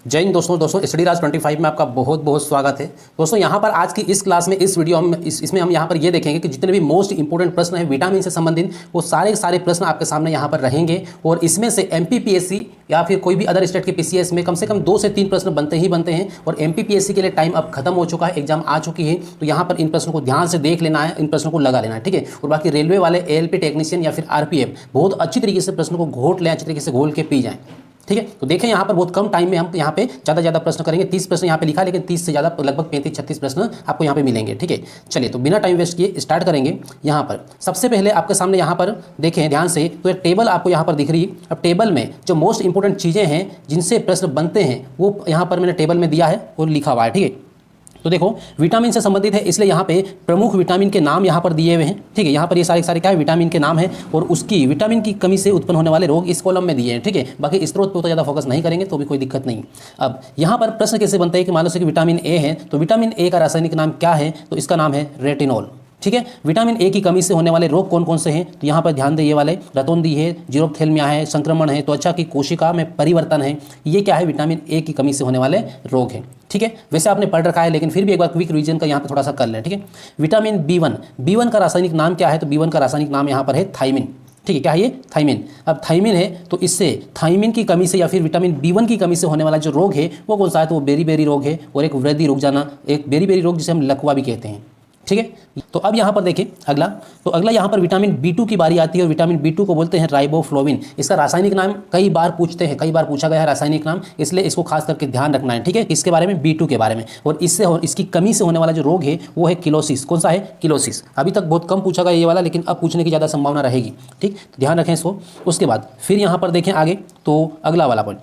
जय हिंद दोस्तों स्टडी राज 25 में आपका बहुत बहुत स्वागत है। दोस्तों यहाँ पर आज की इस क्लास में इस वीडियो में इसमें हम यहाँ पर ये देखेंगे कि जितने भी मोस्ट इंपोर्टेंट प्रश्न हैं विटामिन से संबंधित वो सारे प्रश्न आपके सामने यहाँ पर रहेंगे और इसमें से एमपीपीएससी या फिर कोई भी अदर स्टेट के पीसीएस में कम से कम 2 से 3 प्रश्न बनते हैं और एमपीपीएससी के लिए टाइम अब खत्म हो चुका है, एग्जाम आ चुकी है। तो यहाँ पर इन प्रश्नों को ध्यान से देख लेना है, इन प्रश्नों को लगा लेना है, ठीक है। और बाकी रेलवे वाले एएलपी टेक्नीशियन या फिर आरपीएफ बहुत अच्छी तरीके से प्रश्नों को घोट लें, अच्छी तरीके से घोल के पी जाएं, ठीक है। तो देखें यहाँ पर बहुत कम टाइम में हम यहाँ पे ज़्यादा प्रश्न करेंगे। 30 प्रश्न यहाँ पे लिखा है, लेकिन 30 से ज़्यादा लगभग 35-36 प्रश्न आपको यहाँ पे मिलेंगे, ठीक है। चलिए तो बिना टाइम वेस्ट किए स्टार्ट करेंगे। यहाँ पर सबसे पहले आपके सामने यहाँ पर देखें ध्यान से, तो एक टेबल आपको यहाँ पर दिख रही है। अब टेबल में जो मोस्ट इंपोर्टेंट चीज़ें हैं जिनसे प्रश्न बनते हैं वो यहाँ पर मैंने टेबल में दिया है और लिखा हुआ है, ठीक है। तो देखो विटामिन से संबंधित है, इसलिए यहाँ पे प्रमुख विटामिन के नाम यहाँ पर दिए हुए हैं, ठीक है। यहाँ पर ये सारे क्या है, विटामिन के नाम है और उसकी विटामिन की कमी से उत्पन्न होने वाले रोग इस कॉलम में दिए हैं, ठीक है। बाकी स्रोत पर तो ज़्यादा फोकस नहीं करेंगे तो भी कोई दिक्कत नहीं। अब यहाँ पर प्रश्न कैसे बनता है कि मान लो कि विटामिन ए है, तो विटामिन ए का रासायनिक नाम क्या है, तो इसका नाम है रेटिनॉल, ठीक है। विटामिन ए की कमी से होने वाले रोग कौन कौन से हैं, तो यहाँ पर ध्यान दें, ये वाले रतौंधी है, जीरोप्थेल्मिया है, संक्रमण है, त्वचा की कोशिका में परिवर्तन है, ये क्या है, विटामिन ए की कमी से होने वाले रोग हैं, ठीक है। वैसे आपने पढ़ रखा है लेकिन फिर भी एक बार क्विक रिवीजन का यहाँ पे थोड़ा सा कर लें, ठीक है। विटामिन बी1 का रासायनिक नाम क्या है, तो बी1 का रासायनिक नाम यहाँ पर है थाइमिन, ठीक है। क्या है ये, थाइमिन। अब थाइमिन है तो इससे थाइमिन की कमी से या फिर विटामिन बी1 की कमी से होने वाला जो रोग है वो कौन सा है, तो वो बेरी रोग है और एक वृद्धि रुक जाना, एक बेरी रोग जिसे हम लकवा भी कहते हैं, ठीक है। तो अब यहाँ पर देखिए अगला यहाँ पर विटामिन बी2 की बारी आती है और विटामिन बी2 को बोलते हैं राइबोफ्लोविन। इसका रासायनिक नाम कई बार पूछा गया है रासायनिक नाम, इसलिए इसको खास करके ध्यान रखना है, ठीक है। इसके बारे में बी2 के बारे में, और इसकी कमी से होने वाला जो रोग है वो है किलोसिस। कौन सा है, किलोसिस। अभी तक बहुत कम पूछा गया ये वाला, लेकिन अब पूछने की ज़्यादा संभावना रहेगी, ठीक। तो ध्यान रखें इसको। उसके बाद फिर यहाँ पर देखें आगे, तो अगला वाला पॉइंट,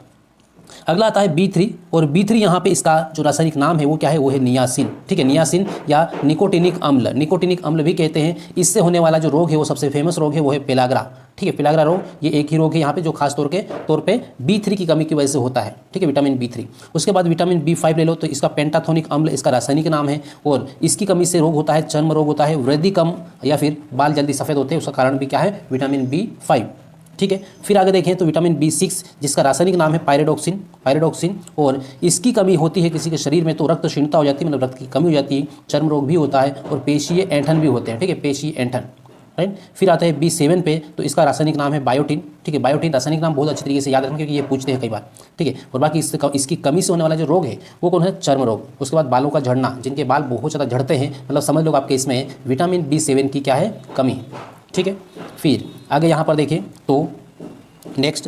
अगला आता है बी3 और बी3 यहाँ पे इसका जो रासायनिक नाम है वो क्या है, वो है नियासिन, ठीक है। नियासिन या निकोटिनिक अम्ल भी कहते हैं। इससे होने वाला जो रोग है वो सबसे फेमस रोग है, वो है पेलाग्रा, ठीक है। पेलाग्रा रोग ये एक ही रोग है यहाँ पे जो खास तौर पे बी3 की कमी की वजह से होता है, ठीक है, विटामिन बी3। उसके बाद विटामिन बी5 ले लो, तो इसका पेंटाथोनिक अम्ल इसका रासायनिक नाम है और इसकी कमी से रोग होता है, चर्म रोग होता है, वृद्धि कम या फिर बाल जल्दी सफ़ेद होते हैं, उसका कारण भी क्या है, विटामिन बी5, ठीक है। फिर आगे देखें तो विटामिन बी6 जिसका रासायनिक नाम है पायरिडोक्सिन और इसकी कमी होती है किसी के शरीर में तो रक्त क्षीणता हो जाती है, मतलब रक्त की कमी हो जाती है, चर्म रोग भी होता है और पेशीय ऐंठन भी होते हैं, ठीक है, पेशीय ऐंठन, राइट। फिर आता है बी7 पे, तो इसका रासायनिक नाम है बायोटिन, ठीक है। बायोटिन रासायनिक नाम बहुत अच्छी तरीके से याद रखना क्योंकि ये पूछते हैं कई बार, ठीक है। और बाकी इसकी कमी से होने वाला जो रोग है वो कौन है, चर्म रोग। उसके बाद बालों का झड़ना, जिनके बाल बहुत ज़्यादा झड़ते हैं, मतलब समझ लो आपके इसमें विटामिन बी7 की क्या है, कमी है, ठीक है। फिर आगे यहाँ पर देखें तो नेक्स्ट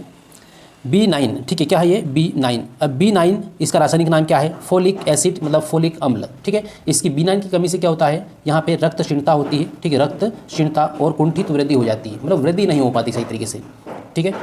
B9, ठीक है। क्या है ये, B9। अब B9 इसका रासायनिक नाम क्या है, फोलिक एसिड, मतलब फोलिक अम्ल, ठीक है। इसकी B9 की कमी से क्या होता है, यहाँ पे रक्त क्षीणता होती है, ठीक है, रक्त क्षीणता और कुंठित वृद्धि हो जाती है, मतलब वृद्धि नहीं हो पाती सही तरीके से, ठीक है।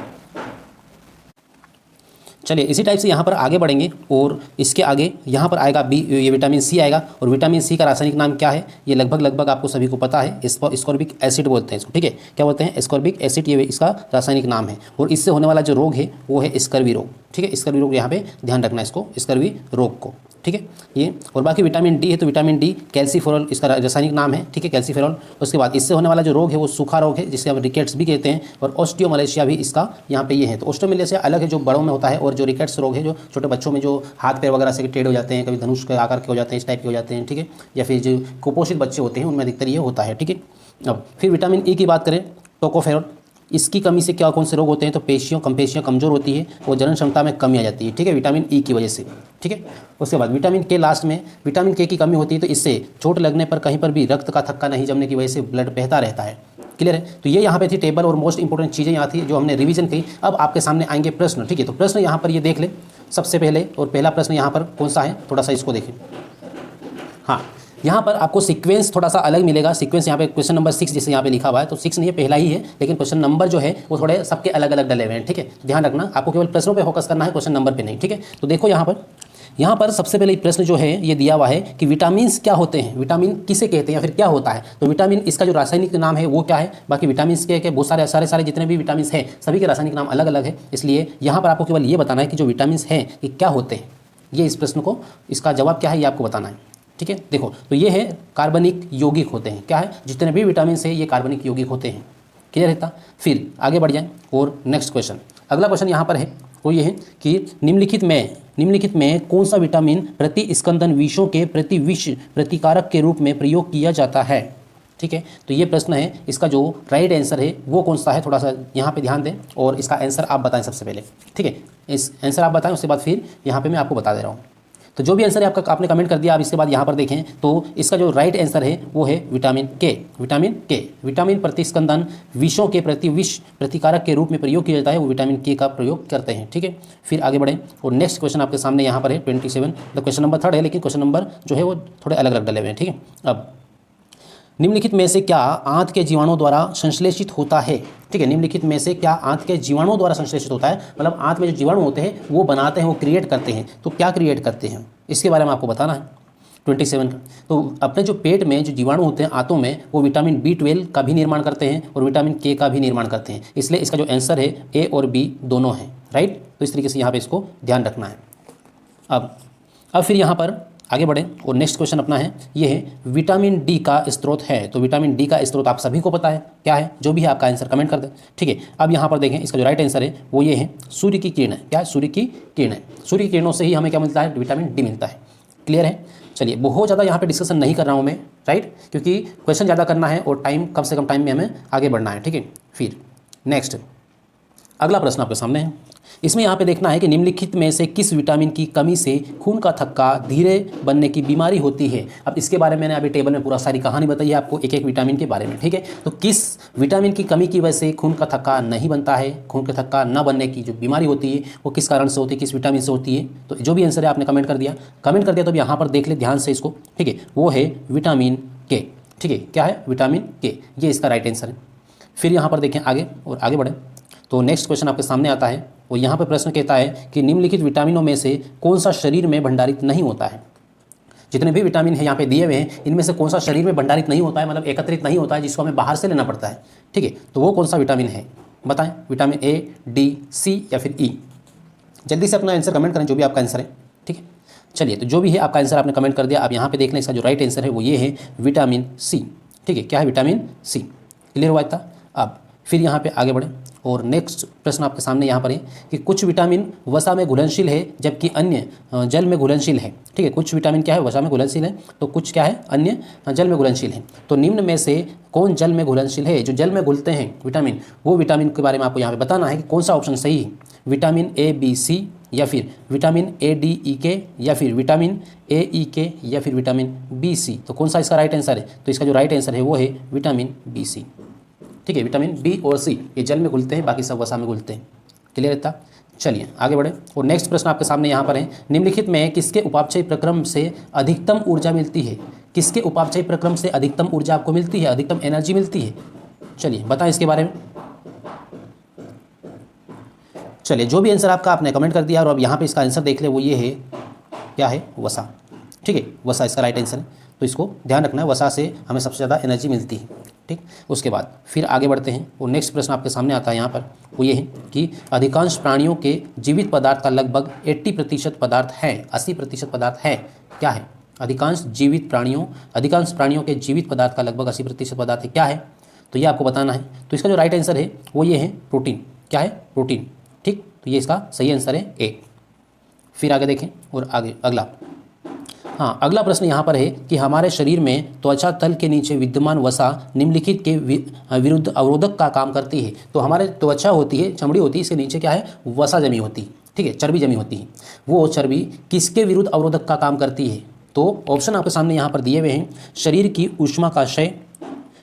चलिए इसी टाइप से यहाँ पर आगे बढ़ेंगे और इसके आगे यहाँ पर आएगा ये विटामिन सी आएगा और विटामिन सी का रासायनिक नाम क्या है, ये लगभग आपको सभी को पता है, एस्कॉर्बिक एसिड बोलते हैं इसको, ठीक है। क्या बोलते हैं, एस्कॉर्बिक एसिड, ये इसका रासायनिक नाम है और इससे होने वाला जो रोग है वो है स्कर्वी रोग, ठीक है। स्कर्वी रोग यहाँ पे ध्यान रखना इसको, स्कर्वी रोग को, ठीक है ये। और बाकी विटामिन डी है तो विटामिन डी कैल्सीफेरॉल इसका रासायनिक नाम है, ठीक है, कैल्सीफेरॉल। उसके बाद इससे होने वाला जो रोग है वो सूखा रोग है जिसे हम रिकेट्स भी कहते हैं और ऑस्टियोमलेशिया भी इसका यहाँ पे ये है। तो ऑस्टियोमलेशिया अलग है जो बड़ों में होता है और जो रिकेट्स रोग है जो छोटे बच्चों में जो हाथ पैर वगैरह से टेढ़ हो जाते हैं, कभी धनुष के आकार के हो जाते हैं, इस टाइप के हो जाते हैं, ठीक है, या फिर जो कुपोषित बच्चे होते हैं उनमें अधिकतर ये होता है, ठीक है। अब फिर विटामिन ई की बात करें, टोकोफेरॉल, इसकी कमी से क्या कौन से रोग होते हैं, तो पेशियाँ कमज़ोर होती है और जनन क्षमता में कमी आ जाती है, ठीक है, विटामिन ई की वजह से, ठीक है। उसके बाद विटामिन के लास्ट में, विटामिन के की कमी होती है तो इससे चोट लगने पर कहीं पर भी रक्त का थक्का नहीं जमने की वजह से ब्लड बहता रहता है, क्लियर है। तो ये यहाँ पे थी टेबल और मोस्ट इंपोर्टेंट चीज़ें यहाँ थी जो हमने रिवीजन की। अब आपके सामने आएंगे प्रश्न, ठीक है। तो प्रश्न यहाँ पर ये देख ले सबसे पहले, और पहला प्रश्न यहाँ पर कौन सा है, थोड़ा सा इसको देखें। हाँ, यहाँ पर आपको सीक्वेंस थोड़ा सा अलग मिलेगा। सीक्वेंस यहाँ पे क्वेश्चन नंबर 6 जैसे यहाँ पे लिखा हुआ है, तो 6 नहीं है, पहला ही है, लेकिन क्वेश्चन नंबर जो है वो थोड़े सबके अलग अलग डले हुए हैं, ठीक है। ध्यान रखना, आपको केवल प्रश्नों पे फोकस करना है, क्वेश्चन नंबर पे नहीं, ठीक है। तो देखो यहाँ पर सबसे पहले प्रश्न जो है ये दिया हुआ है कि विटामिन क्या होते हैं, विटामिन किसे कहते हैं या फिर क्या होता है। तो विटामिन इसका जो रासायनिक नाम है वो क्या है, बाकी विटामिन के बहुत सारे जितने भी विटामिन हैं सभी के रासायनिक नाम अलग अलग है, इसलिए यहाँ पर आपको केवल ये बताना है कि जो विटामिन हैं ये क्या होते हैं। ये इस प्रश्न को, इसका जवाब क्या है ये आपको बताना है, ठीक है। देखो तो ये है कार्बनिक यौगिक होते हैं, क्या है, जितने भी विटामिन है ये कार्बनिक यौगिक होते हैं, क्लियर रहता। फिर आगे बढ़ जाएं और नेक्स्ट क्वेश्चन, अगला क्वेश्चन यहाँ पर है वो ये है कि निम्नलिखित में कौन सा विटामिन प्रतिस्कंदन विषों के प्रतिविष प्रतिकारक के रूप में प्रयोग किया जाता है। ठीक है, तो ये प्रश्न है, इसका जो राइट आंसर है वो कौन सा है, थोड़ा सा यहाँ पे ध्यान दें और इसका आंसर आप बताएं सबसे पहले। ठीक है, इस आंसर आप बताएं, उसके बाद फिर यहाँ पे मैं आपको बता दे रहा हूँ। तो जो भी आंसर है आपका, आपने कमेंट कर दिया, आप इसके बाद यहाँ पर देखें तो इसका जो राइट आंसर है वो है विटामिन के। विटामिन प्रतिस्कंदन विषों के प्रतिविष प्रतिकारक के रूप में प्रयोग किया जाता है, वो विटामिन के का प्रयोग करते हैं। ठीक है, फिर आगे बढ़ें और नेक्स्ट क्वेश्चन आपके सामने यहाँ पर है 27, मतलब क्वेश्चन नंबर 3 है, लेकिन क्वेश्चन नंबर जो है वो थोड़े अलग अलग डले हुए हैं। ठीक है, अब निम्नलिखित में से क्या आंत के जीवाणुओं द्वारा संश्लेषित होता है। ठीक है, निम्नलिखित में से क्या आंत के जीवाणुओं द्वारा संश्लेषित होता है, मतलब आंत में जो जीवाणु होते हैं वो बनाते हैं, वो क्रिएट करते हैं। तो क्या क्रिएट करते हैं इसके बारे में आपको बताना है 27 का। तो अपने जो पेट में जो जीवाणु होते हैं आंतों में, वो विटामिन B12 का भी निर्माण करते हैं और विटामिन के का भी निर्माण करते हैं, इसलिए इसका जो आंसर है ए और बी दोनों हैं। राइट, तो इस तरीके से यहाँ पर इसको ध्यान रखना है। अब फिर यहाँ पर आगे बढ़ें और नेक्स्ट क्वेश्चन अपना है, ये है विटामिन डी का स्रोत है। तो विटामिन डी का स्रोत आप सभी को पता है क्या है, जो भी है आपका आंसर कमेंट कर दें। ठीक है, अब यहाँ पर देखें, इसका जो राइट आंसर है वो ये है सूर्य की किरण है। क्या है, सूर्य की किरण है। सूर्य की किरणों से ही हमें क्या मिलता है, विटामिन डी मिलता है। क्लियर है, चलिए बहुत ज़्यादा यहाँ पे डिस्कशन नहीं कर रहा हूँ मैं, राइट, क्योंकि क्वेश्चन ज़्यादा करना है और टाइम कम से कम टाइम में हमें आगे बढ़ना है। ठीक है, फिर नेक्स्ट अगला प्रश्न आपके सामने है, इसमें यहाँ पे देखना है कि निम्नलिखित में से किस विटामिन की कमी से खून का थक्का धीरे बनने की बीमारी होती है। अब इसके बारे में मैंने अभी टेबल में पूरा सारी कहानी बताई है आपको एक एक विटामिन के बारे में। ठीक है, तो किस विटामिन की कमी की वजह से खून का थक्का नहीं बनता है, खून का थक्का न बनने की जो बीमारी होती है वो किस कारण से होती है, किस विटामिन से होती है। तो जो भी आंसर है आपने कमेंट कर दिया, तो अब यहाँ पर देख ले ध्यान से इसको। ठीक है, वो है विटामिन के। ठीक है, क्या है, विटामिन के, ये इसका राइट आंसर है। फिर यहाँ पर देखें आगे और आगे बढ़ें तो नेक्स्ट क्वेश्चन आपके सामने आता है और यहाँ पर प्रश्न कहता है कि निम्नलिखित विटामिनों में से कौन सा शरीर में भंडारित नहीं होता है। जितने भी विटामिन है यहाँ पे दिए हुए हैं, इनमें से कौन सा शरीर में भंडारित नहीं होता है, मतलब एकत्रित नहीं होता है, जिसको हमें बाहर से लेना पड़ता है। ठीक है, तो वो कौन सा विटामिन है बताएं, विटामिन ए, डी, सी या फिर ई। जल्दी से अपना आंसर कमेंट करें, जो भी आपका आंसर है। ठीक है, चलिए, तो जो भी है आपका आंसर आपने कमेंट कर दिया। आप यहाँ पे देख लें, इसका जो राइट आंसर है वो ये है विटामिन सी। ठीक है, क्या है, विटामिन सी। क्लियर हुआ था। अब फिर यहाँ पे आगे बढ़ें और नेक्स्ट प्रश्न आपके सामने यहाँ पर है कि कुछ विटामिन वसा में घुलनशील है जबकि अन्य जल में घुलनशील है। ठीक है, कुछ विटामिन क्या है, वसा में घुलनशील है, तो कुछ क्या है, अन्य जल में घुलनशील है। तो निम्न में से कौन जल में घुलनशील है, जो जल में घुलते हैं विटामिन, वो विटामिन के बारे में आपको यहाँ पे बताना है कि कौन सा ऑप्शन सही है, विटामिन ए, बी, सी या फिर विटामिन ए, डी, ई, के या फिर विटामिन ए, ई, के या फिर विटामिन बी, सी। तो कौन सा इसका राइट आंसर है, तो इसका जो राइट आंसर है वो है विटामिन बी, सी। ठीक है, विटामिन बी और सी ये जल में घुलते हैं, बाकी सब वसा में घुलते हैं। क्लियर रहता। चलिए आगे बढ़े और नेक्स्ट प्रश्न आपके सामने यहाँ पर है, निम्नलिखित में किसके उपापचय प्रक्रम से अधिकतम ऊर्जा मिलती है। किसके उपापचय प्रक्रम से अधिकतम ऊर्जा आपको मिलती है, अधिकतम एनर्जी मिलती है, चलिए बताएं इसके बारे में। चलिए, जो भी आंसर आपका आपने कमेंट कर दिया और अब यहाँ पे इसका आंसर देख ले, वो ये है, क्या है, वसा। ठीक है, वसा इसका राइट आंसर है, तो इसको ध्यान रखना है, वसा से हमें सबसे ज़्यादा एनर्जी मिलती है। ठीक, उसके बाद फिर आगे बढ़ते हैं और नेक्स्ट प्रश्न आपके सामने आता है यहाँ पर, वो ये है कि अधिकांश प्राणियों के जीवित पदार्थ का लगभग 80% पदार्थ है, 80% पदार्थ है, क्या है, अधिकांश प्राणियों के जीवित पदार्थ का लगभग 80% पदार्थ है, क्या है, तो ये आपको बताना है। तो इसका जो राइट आंसर है वो ये है प्रोटीन। क्या है, प्रोटीन। ठीक, तो ये इसका सही आंसर है ए। फिर आगे देखें और आगे अगला, हाँ, अगला प्रश्न यहाँ पर है कि हमारे शरीर में त्वचा तल के नीचे विद्यमान वसा निम्नलिखित के विरुद्ध अवरोधक का काम करती है। तो हमारे त्वचा होती है, चमड़ी होती है, इसके नीचे क्या है, वसा जमी होती है। ठीक है, चर्बी जमी होती है, वो चर्बी किसके विरुद्ध अवरोधक का काम करती है। तो ऑप्शन आपके सामने यहाँ पर दिए हुए हैं, शरीर की ऊष्मा का क्षय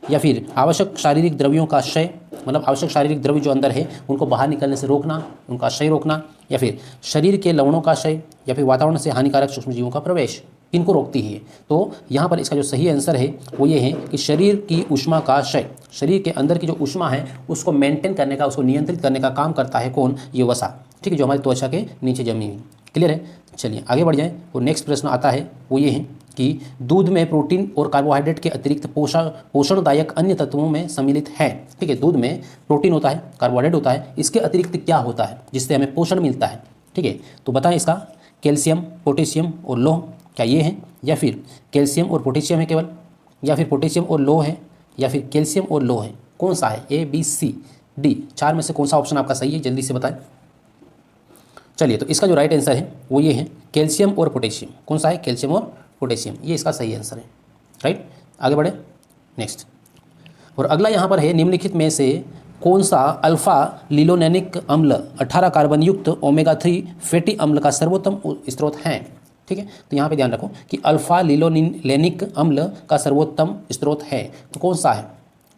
या फिर आवश्यक शारीरिक द्रव्यों का क्षय, मतलब आवश्यक शारीरिक द्रव्य जो अंदर है उनको बाहर निकलने से रोकना, उनका क्षय रोकना, या फिर शरीर के लवणों का क्षय या फिर वातावरण से हानिकारक सूक्ष्मजीवों का प्रवेश, इनको रोकती है। तो यहाँ पर इसका जो सही आंसर है वो ये है कि शरीर की ऊष्मा का क्षय, शरीर के अंदर की जो ऊष्मा है उसको मेंटेन करने का, उसको नियंत्रित करने का काम करता है कौन, ये वसा। ठीक है, जो हमारी त्वचा के नीचे जमी हुई। क्लियर है, चलिए आगे बढ़ जाएँ और नेक्स्ट प्रश्न आता है वो ये है कि दूध में प्रोटीन और कार्बोहाइड्रेट के अतिरिक्त पोषणदायक अन्य तत्वों में सम्मिलित है। ठीक है, दूध में प्रोटीन होता है, कार्बोहाइड्रेट होता है, इसके अतिरिक्त क्या होता है जिससे हमें पोषण मिलता है। ठीक है, तो बताएं इसका, कैल्शियम, पोटेशियम और लौह, क्या ये है, या फिर कैल्शियम और पोटेशियम है केवल, या फिर पोटेशियम और लौह है, या फिर कैल्शियम और लौह है, कौन सा है, ए, बी, सी, डी, 4 में से कौन सा ऑप्शन आपका सही है, जल्दी से बताएं। चलिए, तो इसका जो राइट आंसर है वो ये है कैल्शियम और पोटेशियम। कौन सा है? कैल्शियम और पोटेशियम, ये इसका सही आंसर है। राइट, आगे बढ़े नेक्स्ट। और अगला यहाँ पर है निम्नलिखित में से कौन सा अल्फा लिनोलेनिक अम्ल 18 कार्बन युक्त ओमेगा 3 फैटी अम्ल का सर्वोत्तम स्रोत है। ठीक है, तो यहाँ पे ध्यान रखो कि अल्फा लिनोलेनिक अम्ल का सर्वोत्तम स्रोत है, तो कौन सा है?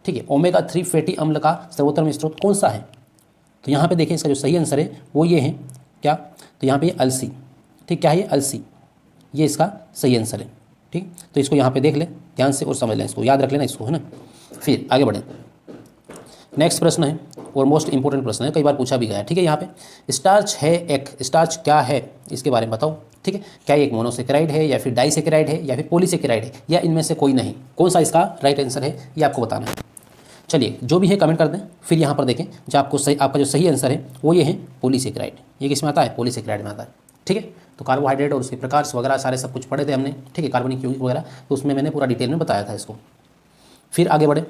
ठीक है, ओमेगा 3 फैटी अम्ल का सर्वोत्तम स्रोत कौन सा है? तो यहाँ पे देखें इसका जो सही आंसर है वो ये है क्या? तो यहाँ पे अलसी। ठीक, क्या है ये? अलसी, ये इसका सही आंसर है। ठीक, तो इसको यहाँ पे देख ले ध्यान से और समझ लें, इसको याद रख लेना इसको, है ना। फिर आगे बढ़ें, नेक्स्ट प्रश्न है और मोस्ट इंपॉर्टेंट प्रश्न है, कई बार पूछा भी गया है। ठीक है, यहाँ पे स्टार्च है एक, स्टार्च क्या है इसके बारे में बताओ। ठीक है, क्या ये एक मोनोसेकेराइड है या फिर डाइसेकेराइड है या फिर पॉलीसेकेराइड है या इनमें से कोई नहीं? कौन सा इसका राइट आंसर है ये आपको बताना है। चलिए, जो भी है कमेंट कर दें। फिर यहाँ पर देखें जो आपको सही, आपका जो सही आंसर है वो ये है पॉलीसेकेराइड। ये किस में आता है? पॉलीसेकेराइड में आता है। ठीक है, तो कार्बोहाइड्रेट और उसके प्रकार वगैरह सारे सब कुछ पढ़े थे हमने। ठीक है, कार्बनिक यौगिक वगैरह, तो उसमें मैंने पूरा डिटेल में बताया था इसको। फिर आगे बढ़े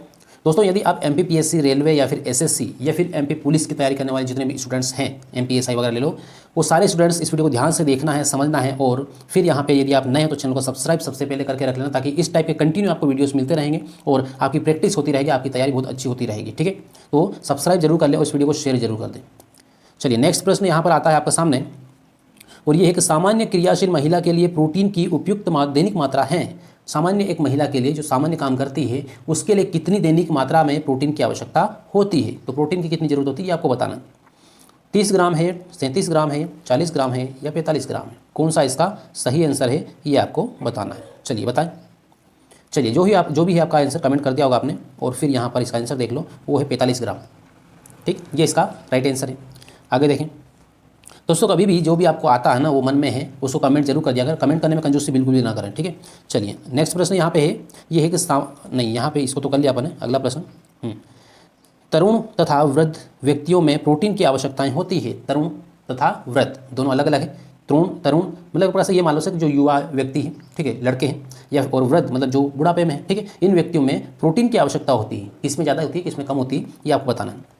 दोस्तों, यदि आप MPPSC रेलवे या फिर SSC या फिर MP पुलिस की तैयारी करने वाले जितने भी स्टूडेंट्स हैं, MPSI वगैरह ले लो, वो सारे स्टूडेंट्स इस वीडियो को ध्यान से देखना है, समझना है। और फिर यहाँ पे यदि आप नए हैं तो चैनल को सब्सक्राइब सबसे पहले करके रख लेना, ताकि इस टाइप के कंटिन्यू आपको वीडियोस मिलते रहेंगे और आपकी प्रैक्टिस होती रहेगी, आपकी तैयारी बहुत अच्छी होती रहेगी। ठीक है, तो सब्सक्राइब जरूर कर लें और इस वीडियो को शेयर जरूर कर दें। चलिए, नेक्स्ट प्रश्न यहाँ पर आता है आपके सामने, और ये है कि सामान्य क्रियाशील महिला के लिए प्रोटीन की उपयुक्त दैनिक मात्रा है। सामान्य एक महिला के लिए जो सामान्य काम करती है उसके लिए कितनी दैनिक मात्रा में प्रोटीन की आवश्यकता होती है? तो प्रोटीन की कितनी जरूरत होती है ये आपको बताना। 30 ग्राम है, 37 ग्राम है, 40 ग्राम है या 45 ग्राम है? कौन सा इसका सही आंसर है ये आपको बताना है। चलिए बताएं। चलिए, जो भी है आपका आंसर कमेंट कर दिया होगा आपने, और फिर यहाँ पर इसका आंसर देख लो, वो है 45 ग्राम। ठीक, ये इसका राइट आंसर है। आगे देखें दोस्तों, कभी भी जो भी आपको आता है ना वो मन में है उसको कमेंट जरूर कर दिया करें। कमेंट करने में कंजूसी बिल्कुल भी ना करें। ठीक है, चलिए नेक्स्ट प्रश्न यहाँ पे है, ये है कि नहीं, यहाँ पे इसको तो कर लिया अपन ने। अगला प्रश्न, तरुण तथा वृद्ध व्यक्तियों में प्रोटीन की आवश्यकताएं होती है। तरुण तथा वृद्ध दोनों अलग अलग है। तरुण मतलब एक ये मान लो सकते जो युवा व्यक्ति है, ठीक है, लड़के हैं, या और वृद्ध मतलब जो बुढ़ापे में है। ठीक है, इन व्यक्तियों में प्रोटीन की आवश्यकता होती है, किसमें ज़्यादा होती है किसमें कम होती है ये आपको बताना है।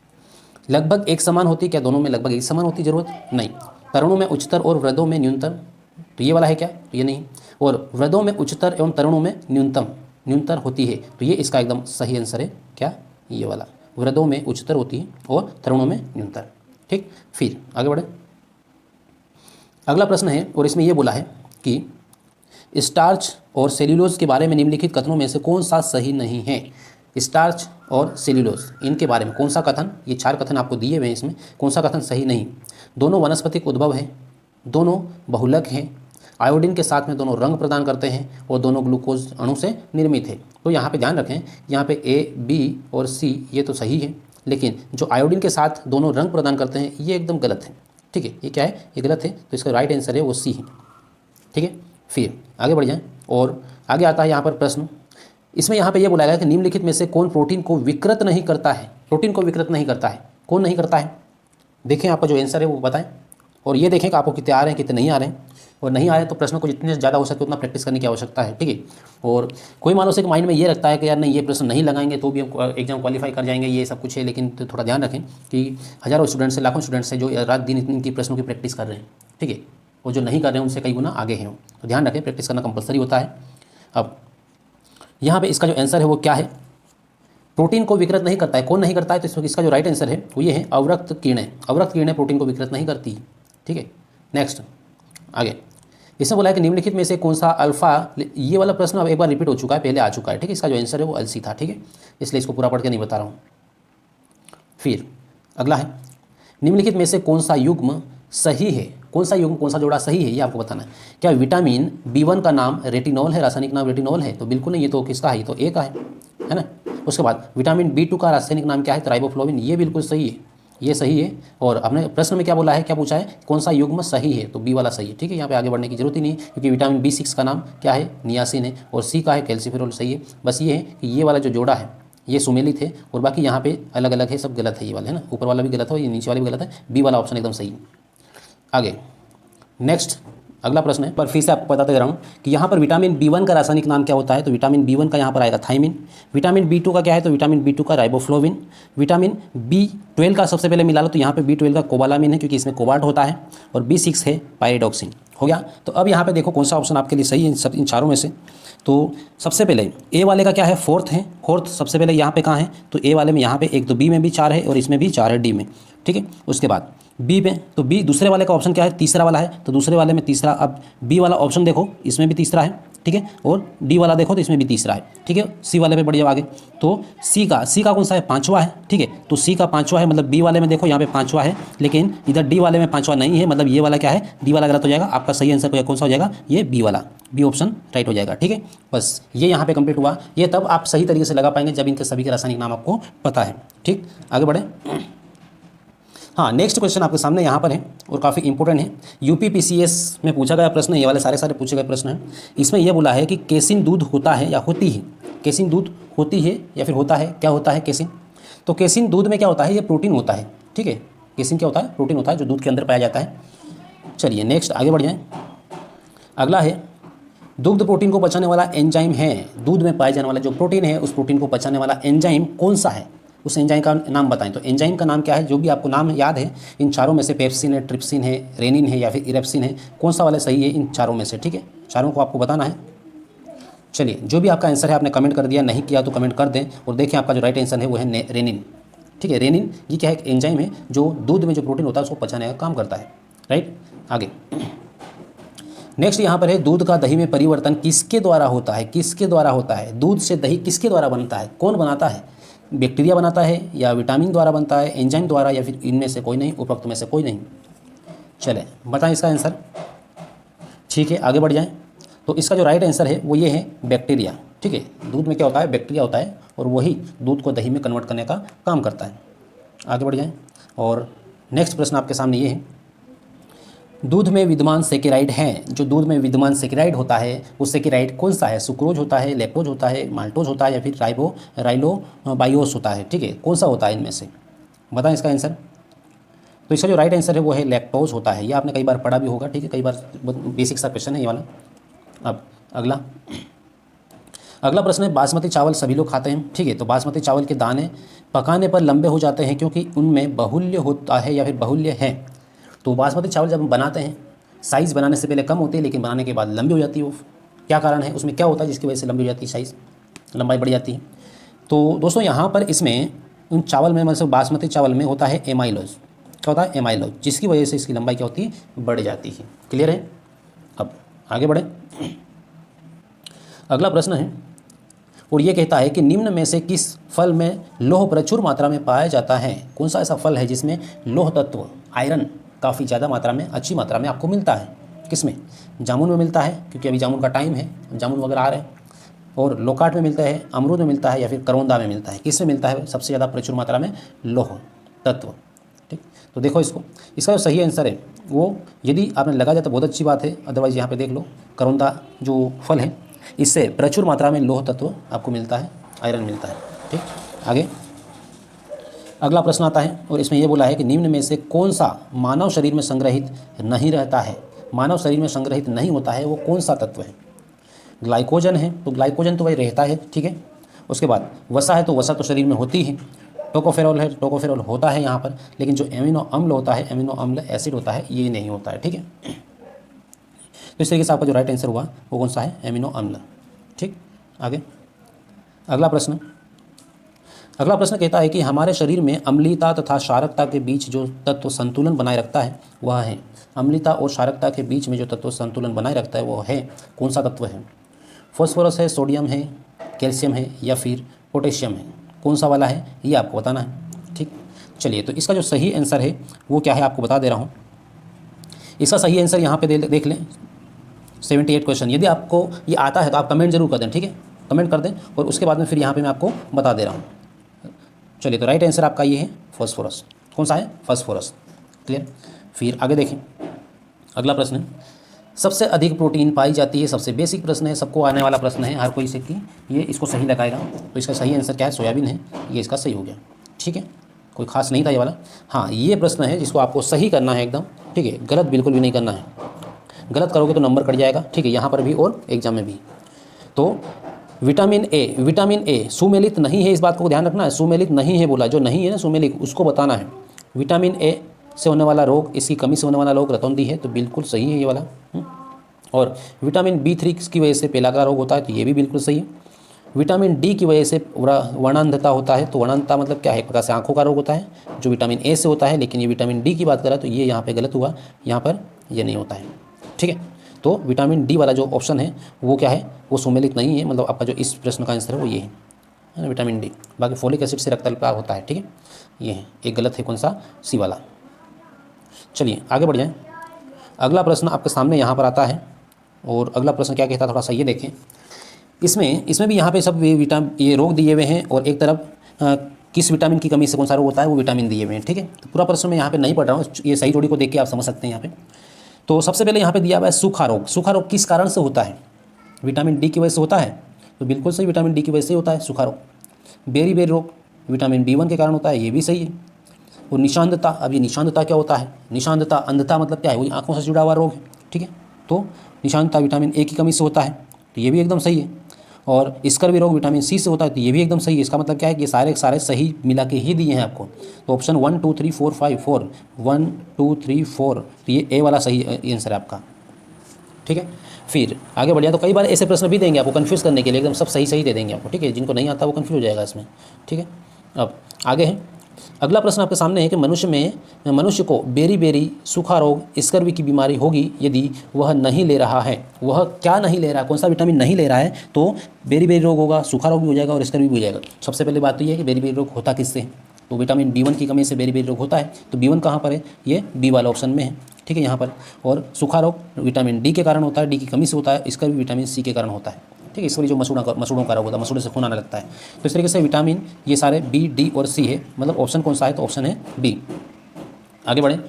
लगभग एक समान होती है क्या? दोनों में लगभग एक समान होती जरूरत नहीं। तरुणों में उच्चतर और वृद्धों में न्यूनतम, तो ये वाला है क्या? तो ये नहीं। और वृद्धों में उच्चतर एवं तरुणों में न्यूनतर होती है, तो ये इसका एकदम सही आंसर है क्या? ये वाला, वृद्धों में उच्चतर होती है और तरुणों में न्यूनतर। ठीक, फिर आगे बढ़े। अगला प्रश्न है और इसमें यह बोला है कि स्टार्च और सेल्यूलोज के बारे में निम्नलिखित कथनों में से कौन सा सही नहीं है? स्टार्च और सेल्यूलोज इनके बारे में कौन सा कथन, ये 4 कथन आपको दिए हुए हैं, इसमें कौन सा कथन सही नहीं? दोनों वनस्पतिक उद्भव हैं, दोनों बहुलक हैं, आयोडीन के साथ में दोनों रंग प्रदान करते हैं और दोनों ग्लूकोज अणु से निर्मित है। तो यहाँ पे ध्यान रखें, यहाँ पे A, B और C ये तो सही है, लेकिन जो आयोडीन के साथ दोनों रंग प्रदान करते हैं ये एकदम गलत है। ठीक है, ये क्या है? ये गलत है, तो इसका राइट आंसर है वो C है। ठीक है, फिर आगे बढ़ जाएं और आगे आता है यहाँ पर प्रश्न। इसमें यहाँ पे ये बोला गया कि निम्नलिखित में से कौन प्रोटीन को विकृत नहीं करता है? प्रोटीन को विकृत नहीं करता है, कौन नहीं करता है? देखें आपका जो आंसर है वो बताएं, और ये देखें कि आपको कितने आ रहे हैं कितने नहीं आ रहे हैं, और नहीं आ रहे तो प्रश्न को जितने ज़्यादा हो सके उतना प्रैक्टिस करने की आवश्यकता है। ठीक है, और कोई मानो से माइंड में ये रखता है कि यार नहीं ये प्रश्न नहीं लगाएंगे तो भी हम एग्जाम क्वालिफाई कर जाएंगे, ये सब कुछ है, लेकिन तो थोड़ा ध्यान रखें कि हज़ारों स्टूडेंट्स से, लाखों स्टूडेंट्स से जो रात दिन इनकी प्रश्नों की प्रैक्टिस कर रहे हैं। ठीक है, और जो नहीं कर रहे हैं उनसे कई गुना आगे हैं, तो ध्यान रखें प्रैक्टिस करना कंपलसरी होता है। अब यहाँ पे इसका जो आंसर है वो क्या है? प्रोटीन को विकृत नहीं करता है, कौन नहीं करता है? तो इसका जो राइट आंसर है वो ये है अवरक्त किरणें। अवरक्त किरणें प्रोटीन को विकृत नहीं करती। ठीक है, नेक्स्ट आगे इसमें बोला है कि निम्नलिखित में से कौन सा अल्फा, ये वाला प्रश्न अब एक बार रिपीट हो चुका है, पहले आ चुका है। ठीक है, इसका जो आंसर है वो अलसी था। ठीक है, इसलिए इसको पूरा पढ़ के नहीं बता रहा हूँ। फिर अगला है, निम्नलिखित में से कौन सा युग्म सही है? कौन सा युग्म, कौन सा जोड़ा सही है ये आपको बताना है। क्या विटामिन B1 का नाम रेटिनॉल है, रासायनिक नाम रेटिनॉल है? तो बिल्कुल नहीं, ये तो किसका है? ये तो A का है ना। उसके बाद विटामिन B2 का रासायनिक नाम क्या है? तो राइबोफ्लोविन, ये बिल्कुल सही है, ये सही है। और हमने प्रश्न में क्या बोला है, क्या पूछा है, कौन सा युग्म सही है? तो B वाला सही है। ठीक है, यहाँ पे आगे बढ़ने की जरूरत ही नहीं है, क्योंकि विटामिन B6 का नाम क्या है? नियासिन है, और C का है कैल्सिफेरॉल, सही है। बस ये है कि ये वाला जो जोड़ा है ये सुमेलित है, और बाकी यहाँ पे अलग अलग है, सब गलत है। ये वाला है ना, ऊपर वाला भी गलत है, ये नीचे वाला भी गलत है, B वाला ऑप्शन एकदम सही है। आगे नेक्स्ट अगला प्रश्न है, पर फिर से आपको बताते रहा हूँ कि यहाँ पर विटामिन B1 का रासायनिक नाम क्या होता है। तो विटामिन B1 का यहाँ पर आएगा थायमिन। विटामिन B2 का क्या है, तो विटामिन B2 का राइबोफ्लोविन। विटामिन B12 का सबसे पहले मिला लो, तो यहाँ पे B12 का कोबालामिन है, क्योंकि इसमें कोबाल्ट होता है। और B6 है पायरिडॉक्सिन। हो गया। तो अब यहाँ पे देखो कौन सा ऑप्शन आपके लिए सही है इन चारों में से। तो सबसे पहले ए वाले का क्या है, फोर्थ है। फोर्थ सबसे पहले यहाँ पे कहाँ है, तो ए वाले में यहाँ पे एक, तो बी में भी 4 है और इसमें भी 4 है, डी में। ठीक है। उसके बाद बी में, तो बी दूसरे वाले का ऑप्शन क्या है, तीसरा वाला है। तो दूसरे वाले में तीसरा, अब बी वाला ऑप्शन देखो, इसमें भी तीसरा है। ठीक है। और डी वाला देखो तो इसमें भी तीसरा है। ठीक है। सी वाले पे बढ़ जाओ आगे, तो सी का कौन सा है, पांचवा है। ठीक है। तो सी का पांचवा है, मतलब बी वाले में देखो यहाँ पे पांचवा है, लेकिन इधर डी वाले में पांचवा नहीं है, मतलब ये वाला क्या है, डी वाला गलत हो जाएगा। आपका सही आंसर कौन सा हो जाएगा, ये बी वाला, बी ऑप्शन राइट हो जाएगा। ठीक है। बस ये यहाँ पे कंप्लीट हुआ। ये तब आप सही तरीके से लगा पाएंगे जब इनके सभी के रासायनिक नाम आपको पता है। ठीक, आगे बढ़े। हाँ, नेक्स्ट क्वेश्चन आपके सामने यहाँ पर है और काफ़ी इंपॉर्टेंट है। यूपीपीसीएस में पूछा गया प्रश्न है, ये वाले सारे पूछे गए प्रश्न हैं। इसमें यह बोला है कि केसिन दूध होता है या होती है। केसिन दूध होती है या फिर होता है, क्या होता है केसिन। तो केसिन दूध में क्या होता है, ये प्रोटीन होता है। ठीक है। केसिन क्या होता है, प्रोटीन होता है जो दूध के अंदर पाया जाता है। चलिए नेक्स्ट आगे बढ़ जाएँ। अगला है, दुग्ध प्रोटीन को पचाने वाला एंजाइम है। दूध में पाए जाने वाला जो प्रोटीन है, उस प्रोटीन को पचाने वाला एंजाइम कौन सा है, उस एंजाइम का नाम बताएं। तो एंजाइम का नाम क्या है, जो भी आपको नाम याद है इन चारों में से, पेप्सिन है, ट्रिप्सिन है, रेनिन है या फिर इरेप्सिन है, कौन सा वाला सही है इन चारों में से। ठीक है। चारों को आपको बताना है। चलिए, जो भी आपका आंसर है आपने कमेंट कर दिया, नहीं किया तो कमेंट कर दें। और देखिए आपका जो राइट आंसर है वो है रेनिन। ठीक है। रेनिन ये क्या है, एक एंजाइम है जो दूध में जो प्रोटीन होता है उसको पचाने का काम करता है। राइट। आगे नेक्स्ट यहाँ पर है, दूध का दही में परिवर्तन किसके द्वारा होता है। किसके द्वारा होता है, दूध से दही किसके द्वारा बनता है, कौन बनाता है। बैक्टीरिया बनाता है या विटामिन द्वारा बनता है, एंजाइम द्वारा, या फिर इनमें से कोई नहीं, उपरोक्त में से कोई नहीं। चले बताएं इसका आंसर। ठीक है, आगे बढ़ जाएं। तो इसका जो राइट आंसर है वो ये है बैक्टीरिया। ठीक है। दूध में क्या होता है, बैक्टीरिया होता है और वही दूध को दही में कन्वर्ट करने का काम करता है। आगे बढ़ जाएं। और नेक्स्ट प्रश्न आपके सामने ये है, दूध में विद्यमान सेकेराइड है। जो दूध में विद्यमान सेकेराइड होता है वो सेकेराइड कौन सा है, सुक्रोज होता है, लैक्टोज होता है, माल्टोज होता है या फिर राइलोबायोस होता है। ठीक है। कौन सा होता है इनमें से, बताएं इसका आंसर। तो इसका जो राइट आंसर है वो है लैक्टोज होता है। ये आपने कई बार पढ़ा भी होगा। ठीक है। कई बार बेसिक सा क्वेश्चन है ये वाला। अब अगला प्रश्न है, बासमती चावल सभी लोग खाते हैं। ठीक है। तो बासमती चावल के दाने पकाने पर लंबे हो जाते हैं क्योंकि उनमें बहुल्य होता है या फिर बहुल्य है। तो बासमती चावल जब हम बनाते हैं, साइज़ बनाने से पहले कम होती है लेकिन बनाने के बाद लंबी हो जाती है। वो क्या कारण है, उसमें क्या होता है जिसकी वजह से लंबी हो जाती है, साइज़ लंबाई बढ़ जाती है। तो दोस्तों यहाँ पर इसमें उन चावल में, मतलब बासमती चावल में होता है एमाइलोज। क्या होता है, एमाइलोज, जिसकी वजह से इसकी लंबाई क्या होती है, बढ़ जाती है। क्लियर है। अब आगे बढ़े। अगला प्रश्न है और ये कहता है कि निम्न में से किस फल में लोह प्रचुर मात्रा में पाया जाता है। कौन सा ऐसा फल है जिसमें लोह तत्व, आयरन काफ़ी ज़्यादा मात्रा में, अच्छी मात्रा में आपको मिलता है। किसमें, जामुन में मिलता है क्योंकि अभी जामुन का टाइम है, जामुन वगैरह आ रहे हैं। और लोकाट में मिलता है, अमरूद में मिलता है या फिर करौंदा में मिलता है। किस में मिलता है सबसे ज़्यादा प्रचुर मात्रा में, लोह तत्व। ठीक। तो देखो इसको, इसका जो सही आंसर है वो यदि आपने लगा जाए तो बहुत अच्छी बात है, अदरवाइज़ यहाँ पे देख लो, करौंदा जो फल है इससे प्रचुर मात्रा में लोह तत्व आपको मिलता है, आयरन मिलता है। ठीक। आगे अगला प्रश्न आता है और इसमें यह बोला है कि निम्न में से कौन सा मानव शरीर में संग्रहित नहीं रहता है। मानव शरीर में संग्रहित नहीं होता है वो कौन सा तत्व है। ग्लाइकोजन है, तो ग्लाइकोजन तो भाई रहता है। ठीक है। उसके बाद वसा है, तो वसा तो शरीर में होती है। टोकोफेरोल है, टोकोफेरोल होता है यहाँ पर, लेकिन जो एमिनो अम्ल होता है, एमिनो अम्ल एसिड होता है, ये नहीं होता है। ठीक है। तो इस तरीके से आपका जो राइट आंसर हुआ वो कौन सा है, एमिनो अम्ल। ठीक। आगे अगला प्रश्न कहता है कि हमारे शरीर में अम्लीयता तथा क्षारकता के बीच जो तत्व संतुलन बनाए रखता है वह है। अम्लीयता और क्षारकता के बीच में जो तत्व संतुलन बनाए रखता है वो है, कौन सा तत्व है। फॉस्फोरस है, सोडियम है, कैल्शियम है या फिर पोटेशियम है, कौन सा वाला है ये आपको बताना है। ठीक। चलिए, तो इसका जो सही आंसर है वो क्या है आपको बता दे रहा हूँ। इसका सही आंसर यहाँ पे देख लें, 78 क्वेश्चन। यदि आपको ये आता है तो आप कमेंट जरूर कर दें। ठीक है, कमेंट कर दें और उसके बाद में फिर यहाँ पे मैं आपको बता दे रहा हूँ। चलिए, तो राइट आंसर आपका ये है फॉस्फोरस। कौन सा है, फॉस्फोरस। क्लियर। फिर आगे देखें। अगला प्रश्न है, सबसे अधिक प्रोटीन पाई जाती है। सबसे बेसिक प्रश्न है, सबको आने वाला प्रश्न है, हर कोई से कि ये इसको सही लगाएगा। तो इसका सही आंसर क्या है, सोयाबीन है। ये इसका सही हो गया। ठीक है, कोई खास नहीं था ये वाला। हाँ, ये प्रश्न है जिसको आपको सही करना है एकदम। ठीक है, गलत बिल्कुल भी नहीं करना है। गलत करोगे तो नंबर कट जाएगा, ठीक है, यहाँ पर भी और एग्जाम में भी। तो विटामिन ए सुमेलित नहीं है, इस बात को ध्यान रखना है, सुमेलित नहीं है बोला, जो नहीं है ना सुमेलित उसको बताना है। विटामिन ए से होने वाला रोग, इसकी कमी से होने वाला रोग रतौंधी है, तो बिल्कुल सही है ये वाला। और विटामिन B3 की वजह से पेलाग्रा रोग होता है, तो ये भी बिल्कुल सही है। विटामिन डी की वजह से वर्णांधता होता है, तो वर्णांधता मतलब क्या है, एक प्रकार से आंखों का रोग होता है जो विटामिन ए से होता है, लेकिन ये विटामिन डी की बात करा तो ये यहाँ पे गलत हुआ, यहाँ पर ये नहीं होता है, ठीक है। तो विटामिन डी वाला जो ऑप्शन है वो क्या है, वो सुमेलित नहीं है, मतलब आपका जो इस प्रश्न का आंसर है वो ये है ना, विटामिन डी। बाकी फोलिक एसिड से रक्तअल्पता होता है, ठीक है, ये है, एक गलत है कौन सा, सी वाला। चलिए आगे बढ़ जाएं। अगला प्रश्न आपके सामने यहाँ पर आता है, और अगला प्रश्न क्या कहता है थोड़ा सा ये देखें। इसमें भी यहाँ पे सब ये रोग दिए हुए हैं, और एक तरफ किस विटामिन की कमी से कौन सा रोग होता है वो विटामिन दिए हुए हैं, ठीक है। तो पूरा प्रश्न मैं यहाँ पे नहीं पढ़ रहा हूँ, ये सही जोड़ी को देख के आप समझ सकते हैं यहाँ पे। तो सबसे पहले यहाँ पे दिया हुआ है सूखा रोग। सूखा रोग किस कारण से होता है, विटामिन डी की वजह से होता है, तो बिल्कुल सही, विटामिन डी की वजह से होता है सूखा रोग। बेरी रोग विटामिन B1 के कारण होता है, ये भी सही है। और निशांतता, अब ये निशांतता क्या होता है, निशांतता अंधता मतलब क्या है, वही आंखों से जुड़ा हुआ रोग है, ठीक है। तो निशांतता विटामिन ए की कमी से होता है, तो ये भी एकदम सही है। और स्कर्वी रोग विटामिन सी से होता है, तो ये भी एकदम सही है। इसका मतलब क्या है कि ये सारे सही मिला के ही दिए हैं आपको। तो ऑप्शन 1 2 3 4 5 4 1 2 3 4, तो ये ए वाला सही आंसर है आपका, ठीक है। फिर आगे बढ़िया, तो कई बार ऐसे प्रश्न भी देंगे आपको कन्फ्यूज़ करने के लिए, एकदम सब सही दे देंगे आपको, ठीक है। जिनको नहीं आता वो कन्फ्यूज हो जाएगा इसमें, ठीक है। अब आगे है, अगला प्रश्न आपके सामने है कि मनुष्य को बेरी सूखा रोग स्कर्वी की बीमारी होगी यदि वह नहीं ले रहा है। वह क्या नहीं ले रहा है, कौन सा विटामिन नहीं ले रहा है, तो बेरी रोग होगा, सूखा रोग भी हो जाएगा और स्कर्वी भी हो जाएगा। सबसे पहले बात तो ये है कि बेरी रोग होता किससे है, तो विटामिन B1 की कमी से बेरी रोग होता है। तो B1 कहाँ पर है, ये बी वाला ऑप्शन में है, ठीक है, यहाँ पर। और सूखा रोग विटामिन डी के कारण होता है, डी की कमी से होता है। स्कर्वी विटामिन सी के कारण होता है, ठीक है। इसलिए जो मसूड़ों का रोग होता है, मसूड़े से खून आने लगता है। तो इस तरीके से विटामिन ये सारे B, D और C है, मतलब ऑप्शन कौन सा है, तो ऑप्शन है डी। आगे बढ़ें,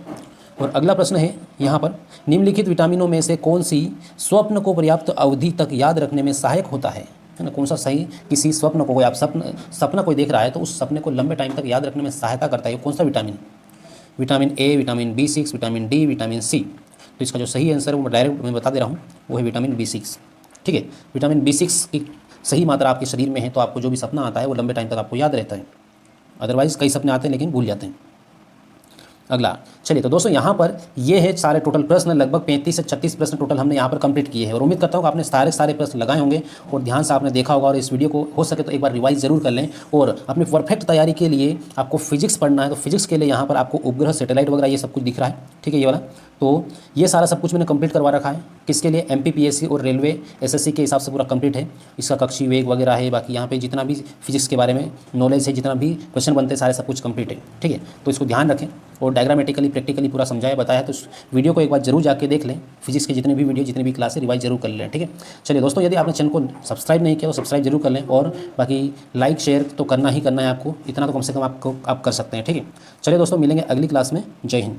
और अगला प्रश्न है यहाँ पर, निम्नलिखित विटामिनों में से कौन सी स्वप्न को पर्याप्त अवधि तक याद रखने में सहायक होता है ना। कौन सा सही, किसी स्वप्न को, कोई आप सपना कोई देख रहा है तो उस सपने को लंबे टाइम तक याद रखने में सहायता करता है, कौन सा vitamin, vitamin A, vitamin B6, vitamin D, vitamin C. तो इसका जो सही आंसर है वो डायरेक्ट मैं बता दे रहा हूँ, वो है विटामिन B6, ठीक है। विटामिन B6 की सही मात्रा आपके शरीर में है तो आपको जो भी सपना आता है वो लंबे टाइम तक आपको याद रहता है। अदरवाइज़ कई सपने आते हैं लेकिन भूल जाते हैं। अगला, चलिए तो दोस्तों यहाँ पर ये है सारे टोटल प्रश्न, लगभग 35 से 36 प्रश्न टोटल हमने यहाँ पर कंप्लीट किए हैं, और उम्मीद करता हूँ कि आपने सारे प्रश्न लगाए होंगे और ध्यान से आपने देखा होगा। और इस वीडियो को हो सके तो एक बार रिवाइज जरूर कर लें। और अपनी परफेक्ट तैयारी के लिए आपको फिजिक्स पढ़ना है, तो फिजिक्स के लिए यहाँ पर आपको उपग्रह, सैटेलाइट वगैरह ये सब कुछ दिख रहा है, ठीक है, ये वाला। तो ये सारा सब कुछ मैंने कंप्लीट करवा रखा है, किसके लिए, MPPSC और रेलवे SSC के हिसाब से पूरा कंप्लीट है। इसका कक्षी वेग वगैरह है, बाकी यहाँ पे जितना भी फिजिक्स के बारे में नॉलेज है, जितना भी क्वेश्चन बनते हैं, सारे सब कुछ कंप्लीट है, ठीक है। तो इसको ध्यान रखें, और डायग्रामेटिकली प्रैक्टिकली पूरा समझाया बताया, तो वीडियो को एक बार जरूर जाके देख लें। फिजिक्स के जितने भी वीडियो, जितनी भी क्लासें रिवाइज जरूर कर लें, ठीक है। चलिए दोस्तों, यदि आपने चैनल को सब्सक्राइब नहीं किया तो सब्सक्राइब जरूर कर लें, और बाकी लाइक शेयर तो करना ही करना है आपको, इतना तो कम से कम आप कर सकते हैं, ठीक है। चलिए दोस्तों, मिलेंगे अगली क्लास में। जय हिंद।